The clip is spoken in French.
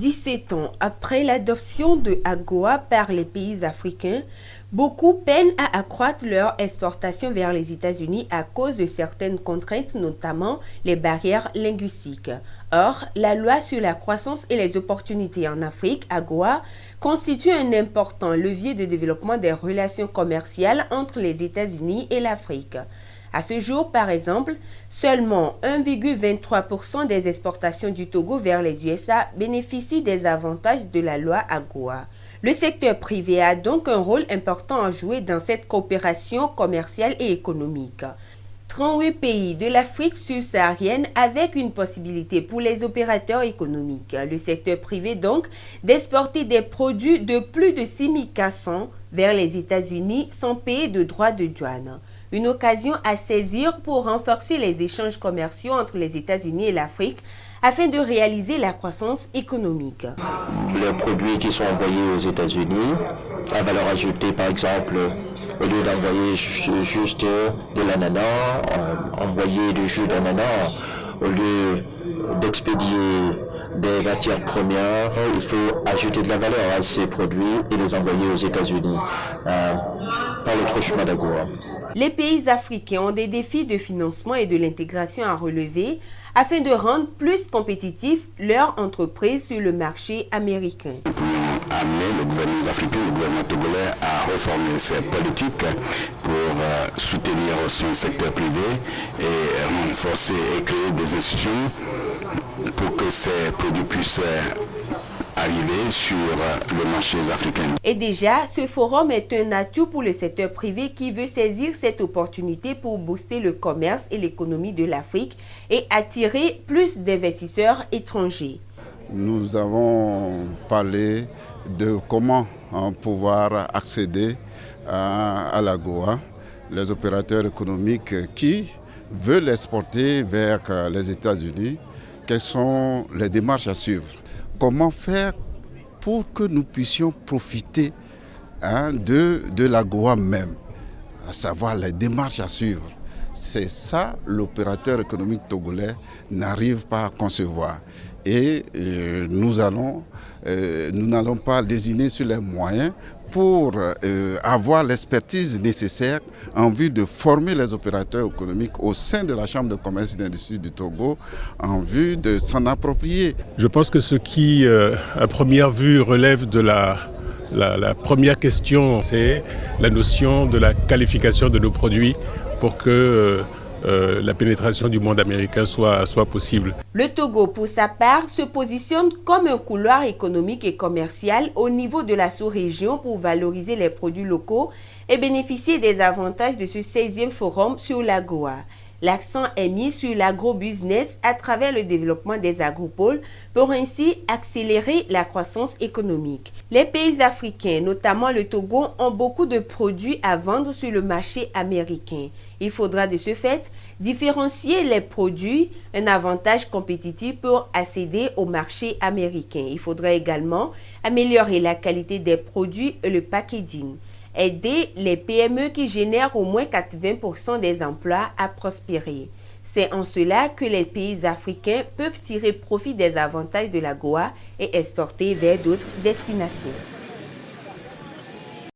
17 ans après l'adoption de AGOA par les pays africains, beaucoup peinent à accroître leur exportation vers les États-Unis à cause de certaines contraintes, notamment les barrières linguistiques. Or, la loi sur la croissance et les opportunités en Afrique, AGOA, constitue un important levier de développement des relations commerciales entre les États-Unis et l'Afrique. À ce jour, par exemple, seulement 1,23% des exportations du Togo vers les USA bénéficient des avantages de la loi AGOA. Le secteur privé a donc un rôle important à jouer dans cette coopération commerciale et économique. 38 pays de l'Afrique subsaharienne avec une possibilité pour les opérateurs économiques, le secteur privé donc, d'exporter des produits de plus de 6400 vers les États-Unis sans payer de droits de douane. Une occasion à saisir pour renforcer les échanges commerciaux entre les États-Unis et l'Afrique afin de réaliser la croissance économique. Les produits qui sont envoyés aux États-Unis, à valeur ajoutée par exemple, au lieu d'envoyer juste de l'ananas, envoyer du jus d'ananas, au lieu d'expédier des matières premières, il faut ajouter de la valeur à ces produits et les envoyer aux États-Unis par le truchement d'AGOA. Les pays africains ont des défis de financement et de l'intégration à relever afin de rendre plus compétitifs leurs entreprises sur le marché américain. Amener le gouvernement africain, le gouvernement togolais à réformer ses politiques pour soutenir son secteur privé et renforcer et créer des institutions pour que ces produits puissent arriver sur le marché africain. Et déjà, ce forum est un atout pour le secteur privé qui veut saisir cette opportunité pour booster le commerce et l'économie de l'Afrique et attirer plus d'investisseurs étrangers. Nous avons parlé de comment pouvoir accéder à l'AGOA, les opérateurs économiques qui veulent exporter vers les États-Unis, quelles sont les démarches à suivre. Comment faire pour que nous puissions profiter de l'AGOA même, à savoir les démarches à suivre. C'est ça l'opérateur économique togolais n'arrive pas à concevoir. Et nous n'allons pas lésiner sur les moyens pour avoir l'expertise nécessaire en vue de former les opérateurs économiques au sein de la Chambre de commerce et d'industrie du Togo en vue de s'en approprier. Je pense que ce qui, à première vue, relève de la première question, c'est la notion de la qualification de nos produits pour que la pénétration du monde américain soit possible. Le Togo, pour sa part, se positionne comme un couloir économique et commercial au niveau de la sous-région pour valoriser les produits locaux et bénéficier des avantages de ce 16e forum sur l'AGOA. L'accent est mis sur l'agro-business à travers le développement des agropoles pour ainsi accélérer la croissance économique. Les pays africains, notamment le Togo, ont beaucoup de produits à vendre sur le marché américain. Il faudra de ce fait différencier les produits, un avantage compétitif pour accéder au marché américain. Il faudra également améliorer la qualité des produits et le packaging. Aider les PME qui génèrent au moins 80% des emplois à prospérer. C'est en cela que les pays africains peuvent tirer profit des avantages de l'AGOA et exporter vers d'autres destinations.